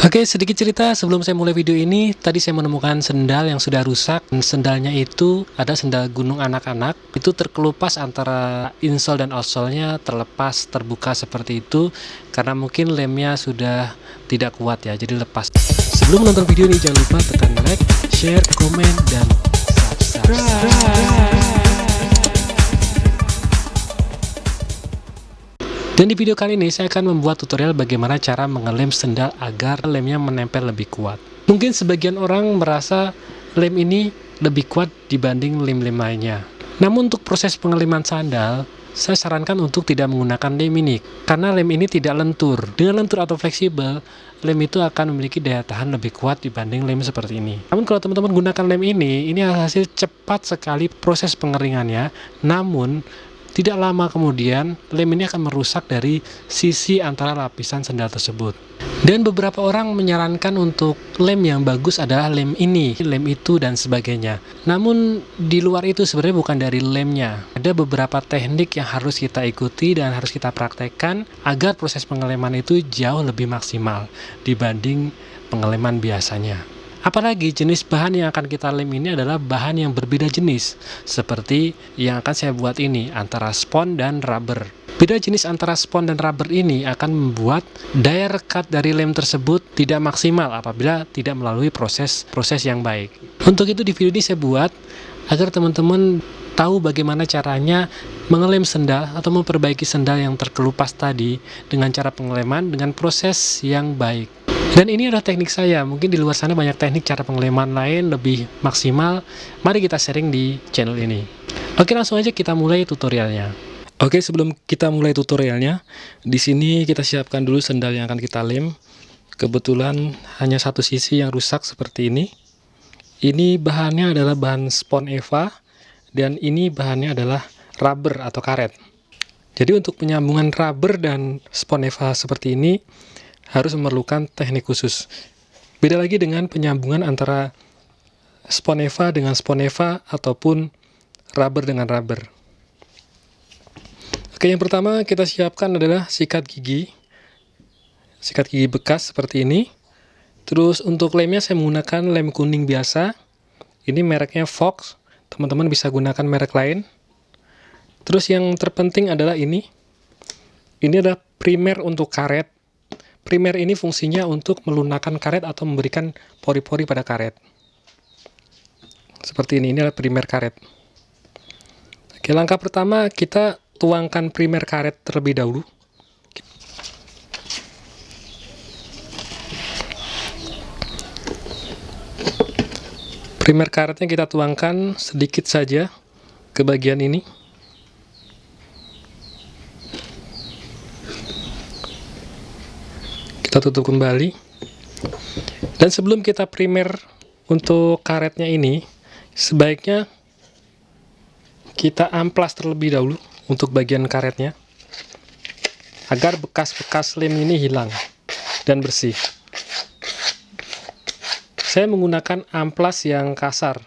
Oke, sedikit cerita sebelum saya mulai video ini. Tadi saya menemukan sendal yang sudah rusak. Sendalnya itu ada sendal gunung anak-anak. Itu terkelupas antara insole dan outsole-nya, terlepas, terbuka seperti itu. Karena mungkin lemnya sudah tidak kuat ya, jadi lepas. Sebelum menonton video ini, jangan lupa tekan like, share, komen, dan subscribe. Dan di video kali ini saya akan membuat tutorial bagaimana cara mengelem sendal agar lemnya menempel lebih kuat. Mungkin sebagian orang merasa lem ini lebih kuat dibanding lem-lem lainnya. Namun untuk proses pengeleman sandal, saya sarankan untuk tidak menggunakan lem ini, karena lem ini tidak lentur. Dengan lentur atau fleksibel, lem itu akan memiliki daya tahan lebih kuat dibanding lem seperti ini. Namun kalau teman-teman gunakan lem ini hasil cepat sekali proses pengeringannya, namun tidak lama kemudian, lem ini akan merusak dari sisi antara lapisan sendal tersebut. Dan beberapa orang menyarankan untuk lem yang bagus adalah lem ini, lem itu, dan sebagainya. Namun, di luar itu sebenarnya bukan dari lemnya. Ada beberapa teknik yang harus kita ikuti dan harus kita praktekkan agar proses pengeleman itu jauh lebih maksimal dibanding pengeleman biasanya. Apalagi jenis bahan yang akan kita lem ini adalah bahan yang berbeda jenis, seperti yang akan saya buat ini, antara spon dan rubber. Beda jenis antara spon dan rubber ini akan membuat daya rekat dari lem tersebut tidak maksimal apabila tidak melalui proses yang baik. Untuk itu di video ini saya buat agar teman-teman tahu bagaimana caranya mengelem sendal atau memperbaiki sendal yang terkelupas tadi dengan cara pengeleman dengan proses yang baik. Dan ini adalah teknik saya, mungkin di luar sana banyak teknik cara pengeleman lain lebih maksimal. Mari kita sharing di channel ini. Oke, langsung aja kita mulai tutorialnya. Oke, sebelum kita mulai tutorialnya, di sini kita siapkan dulu sendal yang akan kita lem. Kebetulan hanya satu sisi yang rusak seperti ini. Ini bahannya adalah bahan spon Eva, dan ini bahannya adalah rubber atau karet. Jadi untuk penyambungan rubber dan spon Eva seperti ini, harus memerlukan teknik khusus. Beda lagi dengan penyambungan antara spon Eva dengan spon Eva ataupun rubber dengan rubber. Oke, yang pertama kita siapkan adalah sikat gigi. Sikat gigi bekas seperti ini. Terus untuk lemnya saya menggunakan lem kuning biasa. Ini mereknya Fox. Teman-teman bisa gunakan merek lain. Terus yang terpenting adalah ini. Ini adalah primer untuk karet. Primer ini fungsinya untuk melunakkan karet atau memberikan pori-pori pada karet. Seperti ini adalah primer karet. Oke, langkah pertama kita tuangkan primer karet terlebih dahulu. Primer karetnya kita tuangkan sedikit saja ke bagian ini. Kita tutup kembali. Dan sebelum kita primer untuk karetnya ini, sebaiknya kita amplas terlebih dahulu untuk bagian karetnya agar bekas-bekas lem ini hilang dan bersih. Saya menggunakan amplas yang kasar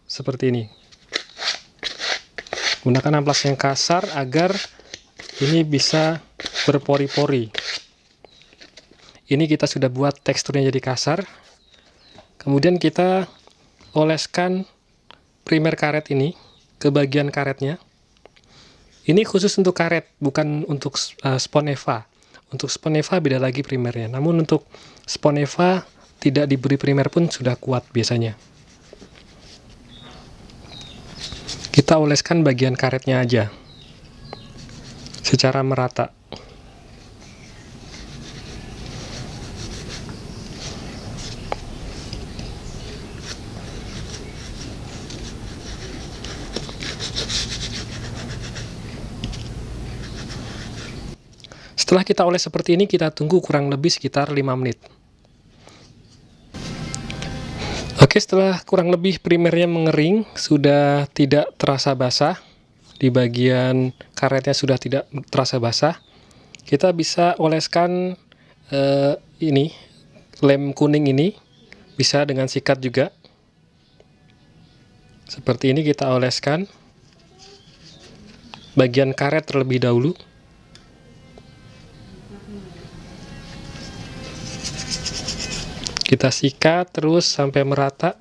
seperti ini. Gunakan amplas yang kasar agar ini bisa berpori-pori. Ini kita sudah buat teksturnya jadi kasar. Kemudian kita oleskan primer karet ini ke bagian karetnya. Ini khusus untuk karet, bukan untuk spon Eva. Untuk spon Eva beda lagi primernya. Namun untuk spon Eva tidak diberi primer pun sudah kuat biasanya. Kita oleskan bagian karetnya aja secara merata. Setelah kita oles seperti ini, kita tunggu kurang lebih sekitar 5 menit. Oke, setelah kurang lebih primernya mengering, sudah tidak terasa basah, di bagian karetnya sudah tidak terasa basah, kita bisa oleskan ini, lem kuning ini, bisa dengan sikat juga. Seperti ini kita oleskan bagian karet terlebih dahulu. Kita sikat terus sampai merata.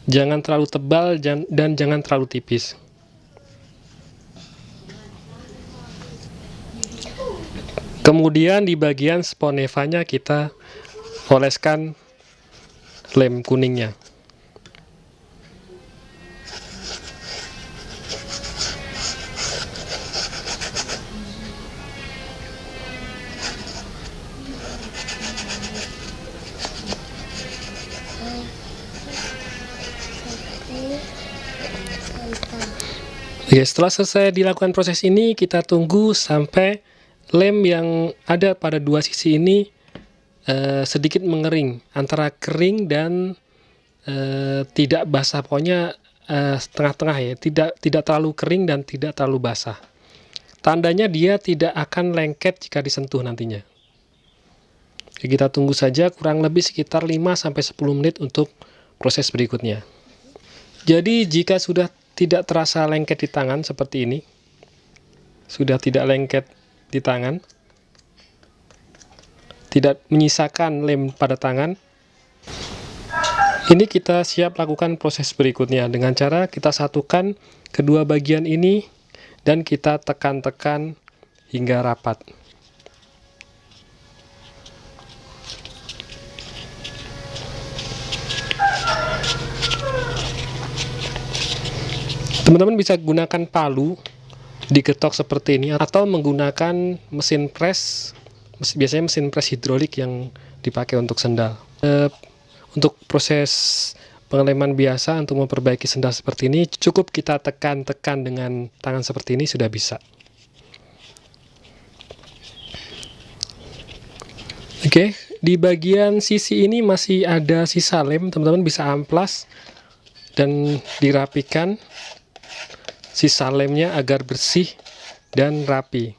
Jangan terlalu tebal dan jangan terlalu tipis. Kemudian di bagian sponsefanya kita oleskan lem kuningnya. Oke, setelah selesai dilakukan proses ini, kita tunggu sampai lem yang ada pada dua sisi ini sedikit mengering, antara kering dan tidak basah, pokoknya setengah-tengah ya, tidak terlalu kering dan tidak terlalu basah. Tandanya dia tidak akan lengket jika disentuh nantinya. Oke, kita tunggu saja kurang lebih sekitar 5-10 menit untuk proses berikutnya. Jadi jika sudah tidak terasa lengket di tangan seperti ini, sudah tidak lengket di tangan, tidak menyisakan lem pada tangan, ini kita siap lakukan proses berikutnya dengan cara kita satukan kedua bagian ini dan kita tekan-tekan hingga rapat. Teman-teman bisa gunakan palu digetok seperti ini atau menggunakan mesin press, biasanya mesin press hidrolik yang dipakai untuk sendal. Untuk proses pengeleman biasa untuk memperbaiki sendal seperti ini, cukup kita tekan-tekan dengan tangan seperti ini sudah bisa. Oke, di bagian sisi ini masih ada sisa lem, teman-teman bisa amplas dan dirapikan sisa lemnya agar bersih dan rapi.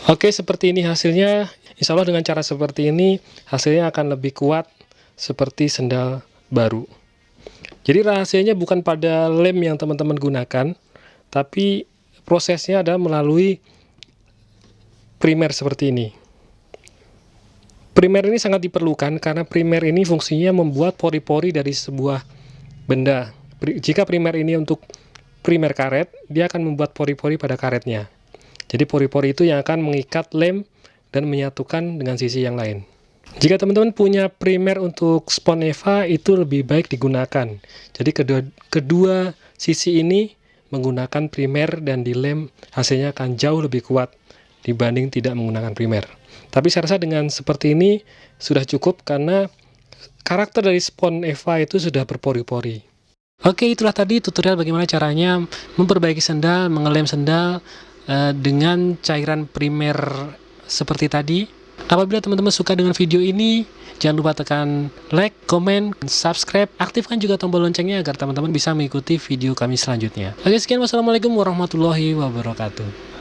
Oke, seperti ini hasilnya. Insya Allah dengan cara seperti ini hasilnya akan lebih kuat seperti sendal baru. Jadi rahasianya bukan pada lem yang teman-teman gunakan, tapi prosesnya adalah melalui primer seperti ini. Primer ini sangat diperlukan karena primer ini fungsinya membuat pori-pori dari sebuah benda. Jika primer ini untuk primer karet, dia akan membuat pori-pori pada karetnya. Jadi pori-pori itu yang akan mengikat lem dan menyatukan dengan sisi yang lain. Jika teman-teman punya primer untuk Sponseva, itu lebih baik digunakan. Jadi kedua sisi ini menggunakan primer dan dilem hasilnya akan jauh lebih kuat dibanding tidak menggunakan primer. Tapi saya rasa dengan seperti ini sudah cukup karena karakter dari Sponseva itu sudah berpori-pori. Oke, itulah tadi tutorial bagaimana caranya memperbaiki sendal, mengelem sendal dengan cairan primer seperti tadi. Apabila teman-teman suka dengan video ini, jangan lupa tekan like, komen, subscribe, aktifkan juga tombol loncengnya agar teman-teman bisa mengikuti video kami selanjutnya. Oke, sekian, wassalamualaikum warahmatullahi wabarakatuh.